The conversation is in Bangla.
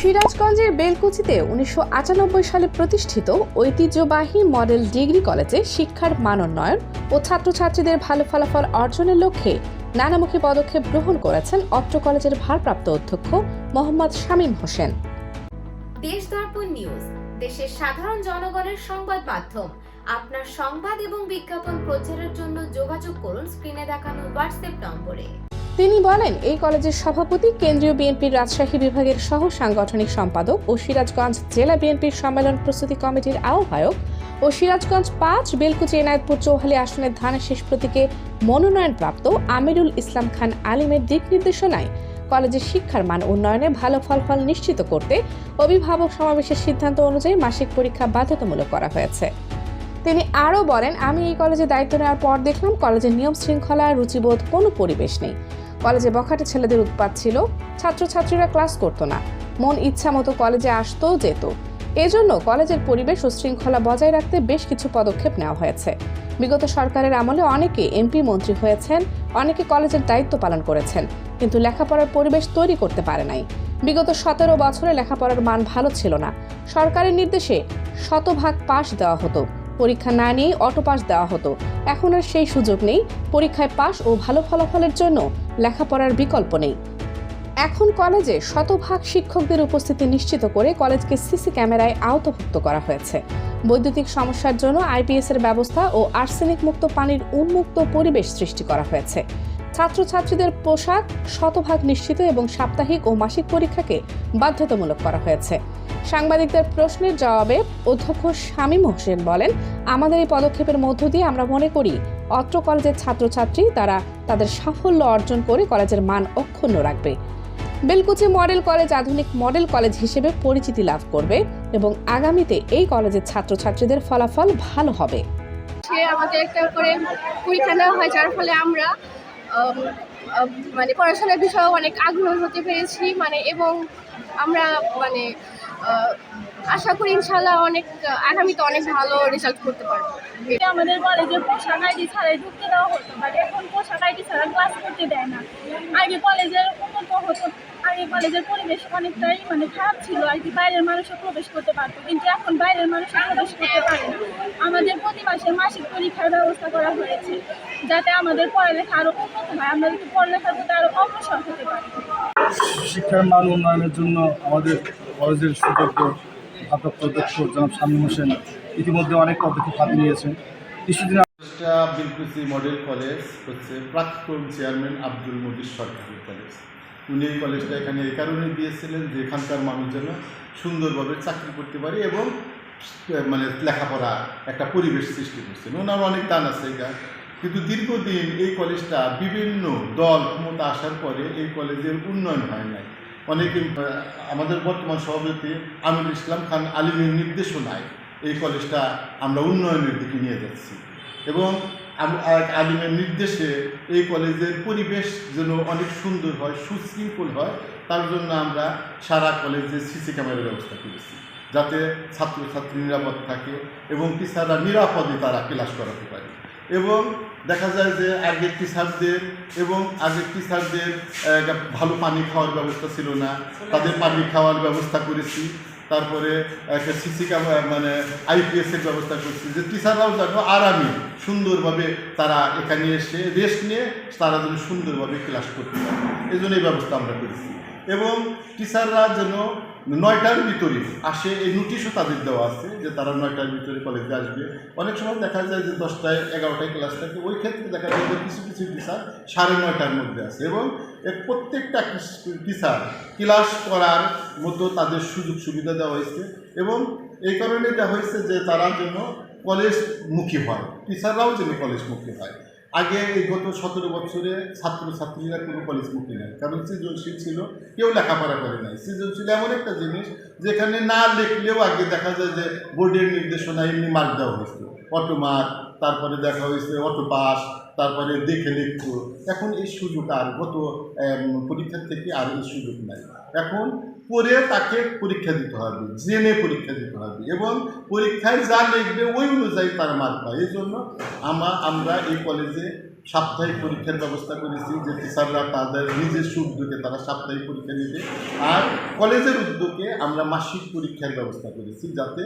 সিরাজগঞ্জের বেলকুচিতে ১৯৯৮ সালে প্রতিষ্ঠিত ঐতিহ্যবাহী মডেল ডিগ্রি কলেজে শিক্ষার মানোন্নয়ন ও ছাত্রছাত্রীদের ভালো ফলাফল অর্জনের লক্ষ্যে নানামুখী পদক্ষেপ গ্রহণ করেছেন অত্র কলেজের ভারপ্রাপ্ত অধ্যক্ষ মোহাম্মদ শামীম হোসেন। দেশ দর্পণ নিউজ, দেশের সাধারণ জনগণের সংবাদ মাধ্যম। আপনার সংবাদ এবং বিজ্ঞাপন প্রচারের জন্য যোগাযোগ করুন স্ক্রিনে দেখানো হোয়াটসঅ্যাপ নম্বরে। তিনি বলেন, এই কলেজের সভাপতি, কেন্দ্রীয় বিএনপির রাজশাহী বিভাগের সহ সাংগঠনিক সম্পাদক ও সিরাজগঞ্জ জেলা বিএনপির সম্মেলন প্রস্তুতি কমিটির আহ্বায়ক ও সিরাজগঞ্জ ৫ বেলকুচি এনায়েতপুর চৌহালি আসনের ধানের শেষ প্রতীকে মনোনয়নপ্রাপ্ত আমিরুল ইসলাম খান আলিমের দিক নির্দেশনায় কলেজের শিক্ষার মান উন্নয়নে ভালো ফলাফল নিশ্চিত করতে অভিভাবক সমাবেশের সিদ্ধান্ত অনুযায়ী মাসিক পরীক্ষা বাধ্যতামূলক করা হয়েছে। তিনি আরও বলেন, আমি এই কলেজে দায়িত্ব নেওয়ার পর দেখলাম কলেজের নিয়ম শৃঙ্খলা, রুচিবোধ কোনো পরিবেশ নেই। কলেজে বখাটে ছেলেদের উৎপাত ছিল, ছাত্রছাত্রীরা ক্লাস করতো না, মন ইচ্ছা মতো কলেজে আসতো যেত। এজন্য কলেজের পরিবেশ ও শৃঙ্খলা বজায় রাখতে বেশ কিছু পদক্ষেপ নেওয়া হয়েছে। বিগত সরকারের আমলে অনেকে এমপি মন্ত্রী হয়েছেন, অনেকে কলেজের দায়িত্ব পালন করেছেন, কিন্তু লেখাপড়ার পরিবেশ তৈরি করতে পারে নাই। বিগত 17 বছরে লেখাপড়ার মান ভালো ছিল না। সরকারের নির্দেশে 100% পাস দেওয়া হতো, পরীক্ষা না নিয়ে অটো পাস দেওয়া হতো। এখন আর সেই সুযোগ নেই। পরীক্ষায় পাস ও ভালো ফলাফলের জন্য লেখাপড়ার বিকল্প নেই। এখন কলেজে 100% শিক্ষকদের উপস্থিতি নিশ্চিত করে কলেজকে সিসি ক্যামেরায় আওতাভুক্ত করা হয়েছে। বৈদ্যুতিক সমস্যার জন্য আইপিএস এর ব্যবস্থা ও আর্সেনিক মুক্ত পানির উন্মুক্ত পরিবেশ সৃষ্টি করা হয়েছে। ছাত্রছাত্রীদের পোশাক 100% নিশ্চিত এবং সাপ্তাহিক ও মাসিক পরীক্ষাকে বাধ্যতামূলক করা হয়েছে। সাংবাদিকদের প্রশ্নের জবাবে অধ্যক্ষ শামীম হোসেন বলেন, আমাদের এই পদক্ষেপের মধ্য দিয়ে আমরা মনে করি অত্র কলেজের ছাত্রছাত্রী তারা তাদের সাফল্য অর্জন করে কলেজের মান অক্ষুণ্ণ রাখবে। বেলকুচি মডেল কলেজ আধুনিক মডেল কলেজ হিসেবে পরিচিতি লাভ করবে এবং আগামীতে এই কলেজের ছাত্রছাত্রীদের ফলাফল ভালো হবে। আমাদের একটা করে পরীক্ষা নেওয়া হয়, যার ফলে আমরা পড়াশোনার বিষয়ে অনেক আগ্রহ হতে পেরেছি এবং আমরা আশা করি ইনশাআল্লাহ আগামীতে অনেক ভালো রেজাল্ট করতে পারবো। এটা আমাদের কলেজে পোশাক আইডি ছাড়াই ঢুকতে দেওয়া হতো, বাট এখন পোশাক আইডি ছাড়া ক্লাস করতে দেয় না। আগে কলেজের উন্নত হতো, আগে কলেজের পরিবেশ অনেকটাই খারাপ ছিল আর কি, বাইরের মানুষও প্রবেশ করতে পারতো, কিন্তু এখন বাইরের মানুষও প্রবেশ করতে পারে না। আমাদের প্রতি মাসে মাসিক পরীক্ষার ব্যবস্থা করা হয়েছে, যাতে আমাদের পড়ালেখা আরও উন্নত হয়, আমরা যদি পড়ালেখার প্রতি আরও অগ্রসর হতে পারি। শিক্ষার মান উন্নয়নের জন্য আমাদের কলেজের সুযোগ্য ভারপ্রাপ্ত অধ্যক্ষ জনাব শামীম হোসেন ইতিমধ্যে অনেক পদক্ষেপ হাতে নিয়েছেন। কিছুদিন বেলকুচি মডেল কলেজ হচ্ছে প্রাক্তন চেয়ারম্যান আব্দুল মজিদ সরকারি কলেজ। উনি এই কলেজটা এখানে এই কারণে দিয়েছিলেন যে এখানকার মানুষ যেন সুন্দরভাবে চাকরি করতে পারে এবং লেখাপড়া একটা পরিবেশ সৃষ্টি করছেন। ওনার অনেক দান আছে এটা, কিন্তু দীর্ঘদিন এই কলেজটা বিভিন্ন দল ক্ষমতা আসার পরে এই কলেজের উন্নয়ন হয় নাই। অনেকে আমাদের বর্তমান সভাপতি আমিরুল ইসলাম খান আলিমের নির্দেশনায় এই কলেজটা আমরা উন্নয়নের দিকে নিয়ে যাচ্ছি এবং আলিমের নির্দেশে এই কলেজের পরিবেশ যেন অনেক সুন্দর হয়, সুশৃঙ্খল হয়, তার জন্য আমরা সারা কলেজে সিসি ক্যামেরার ব্যবস্থা করেছি, যাতে ছাত্রছাত্রী নিরাপদ থাকে এবং টিচাররা নিরাপদে তারা ক্লাস করাতে পারে। এবং দেখা যায় যে আগের টিচারদের ভালো পানি খাওয়ার ব্যবস্থা ছিল না, তাদের পানি খাওয়ার ব্যবস্থা করেছি। তারপরে একটা সিসি ক্যামেরা আইপিএসের ব্যবস্থা করছি, যে টিচাররাও যেন আরামে সুন্দরভাবে তারা এখানে এসে রেস্ট নিয়ে তারা যেন সুন্দরভাবে ক্লাস করতে পারে, এই জন্য এই ব্যবস্থা আমরা করেছি। এবং টিচাররা যেন 9টার ভিতরে আসে, এই নোটিশও তাদের দেওয়া আছে যে তারা 9টার ভিতরে কলেজে আসবে। অনেক সময় দেখা যায় যে 10টায় 11টায় ক্লাস থাকে, ওই ক্ষেত্রে দেখা যায় যে কিছু কিছু টিচার 9:30টার মধ্যে আসে এবং প্রত্যেকটা টিচার ক্লাস করার মতো তাদের সুযোগ সুবিধা দেওয়া হয়েছে এবং এই কারণে দেওয়া হয়েছে যে তারা যেন কলেজমুখী হয়, টিচাররাও যেন কলেজমুখী হয়। আগে এই গত 17 বছরে ছাত্রছাত্রীরা কোনো কলেজমুখী নেয়, কারণ সৃজনশীল ছিল, কেউ লেখাপড়া করে নাই। সৃজনশীল এমন একটা জিনিস যেখানে না লিখলেও আগে দেখা যায় যে বোর্ডের নির্দেশনা এমনি মার্ক দেওয়া হয়েছিল, অটো মার্ক, তারপরে দেখা হয়েছে অটো পাস, তারপরে দেখে লিখত। এখন এই সুযোগ আর গত পরীক্ষার থেকে আর এই সুযোগ নাই। এখন পরে তাকে পরীক্ষা দিতে হবে, জেনে পরীক্ষা দিতে হবে এবং পরীক্ষায় যা লিখবে ওই অনুযায়ী তার মার্ক পায়। এই জন্য আমরা এই কলেজে সাপ্তাহিক পরীক্ষার ব্যবস্থা করেছি, যে টিচাররা তাদের নিজস্ব উদ্যোগে তারা সাপ্তাহিক পরীক্ষা নিতে, আর কলেজের উদ্যোগে আমরা মাসিক পরীক্ষার ব্যবস্থা করেছি, যাতে